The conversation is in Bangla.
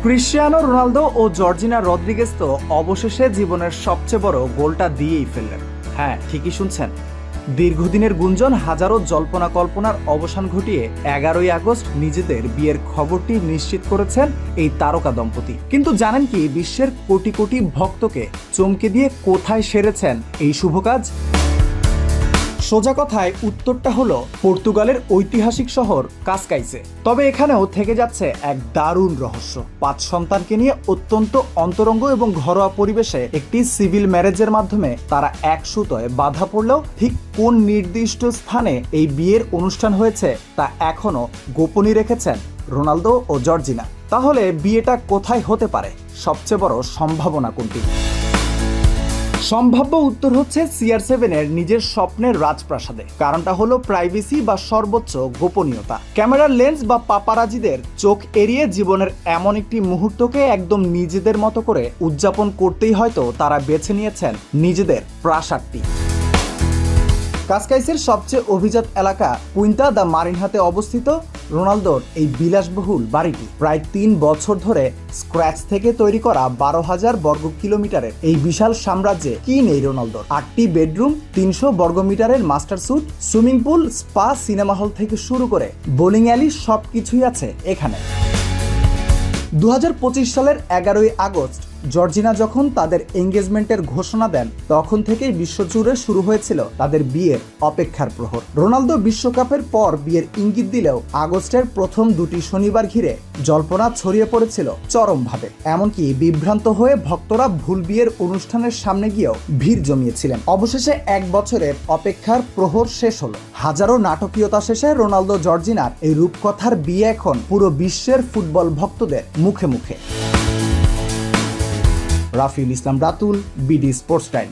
ক্রিশ্চিয়ানো রোনালদো ও জর্জিনা রদ্রিগেজ তো অবশেষে জীবনের সবচেয়ে বড় গোলটা দিয়েই ফেললেন। হ্যাঁ, ঠিকই শুনছেন। দীর্ঘদিনের গুঞ্জন, হাজারো জল্পনা কল্পনার অবসান ঘটিয়ে 11ই আগস্ট নিজেদের বিয়ের খবরটি নিশ্চিত করেছেন এই তারকা দম্পতি। কিন্তু জানেন কি, বিশ্বের কোটি কোটি ভক্তকে চমকে দিয়ে কোথায় সেরেছেন এই শুভ কাজ? সোজা কথায় উত্তরটা হলো পর্তুগালের ঐতিহাসিক শহর কাসকাইসে। তবে এখানেও থেকে যাচ্ছে এক দারুণ রহস্য। 5 সন্তানকে নিয়ে অত্যন্ত অন্তরঙ্গ এবং ঘরোয়া পরিবেশে একটি সিভিল ম্যারেজের মাধ্যমে তারা এক সুতোয় বাঁধা পড়লেও ঠিক কোন নির্দিষ্ট স্থানে এই বিয়ের অনুষ্ঠান হয়েছে তা এখনো গোপনই রেখেছেন রোনালদো ও জর্জিনা। তাহলে বিয়েটা কোথায় হতে পারে? সবচেয়ে বড় সম্ভাবনা কোনটি? সম্ভাব্য উত্তর হচ্ছে CR7 এর নিজের স্বপ্নের রাজপ্রাসাদে। কারণটা হলো প্রাইভেসি বা সর্বোচ্চ গোপনীয়তা। ক্যামেরার লেন্স বা পাপারাজিদের চোখ এড়িয়ে জীবনের এমন একটি মুহূর্তকে একদম নিজেদের মতো করে উদযাপন করতেই হয়তো তারা বেছে নিয়েছেন নিজেদের প্রাসাদটি। কাসকাইসের সবচেয়ে অভিজাত এলাকা কুইন্তা দা মারিনহাতে অবস্থিত রোনালদোর এই বিলাসবহুল বাড়িটি প্রায় 3 বছর ধরে স্ক্র্যাচ থেকে তৈরি করা 12,000 বর্গ কিলোমিটারের এই বিশাল সাম্রাজ্যে কি নেই রোনালদোর? 8টি বেডরুম, 300 বর্গমিটারের master suite, swimming pool, spa, cinema hall থেকে শুরু করে বোলিং অ্যালি সবকিছুই আছে এখানে। 2025 সালের 11ই আগস্ট জর্জিনা যখন তাদের এঙ্গেজমেন্টের ঘোষণা দেন, তখন থেকেই বিশ্বজুড়ে শুরু হয়েছিল তাদের বিয়ের অপেক্ষার প্রহর। রোনালদো বিশ্বকাপের পর বিয়ের ইঙ্গিত দিলেও আগস্টের প্রথম 2টি শনিবার ঘিরে জল্পনা ছড়িয়ে পড়েছিল চরমভাবে। এমনকি বিভ্রান্ত হয়ে ভক্তরা ভুল বিয়ের অনুষ্ঠানের সামনে গিয়েও ভিড় জমিয়েছিলেন। অবশেষে 1 বছরের অপেক্ষার প্রহর শেষ হলো। হাজারো নাটকীয়তা শেষে রোনালদো জর্জিনার এই রূপকথার বিয়ে এখন পুরো বিশ্বের ফুটবল ভক্তদের মুখে মুখে। রাফিউল ইসলাম রাতুল, বিডি স্পোর্টস টাইম।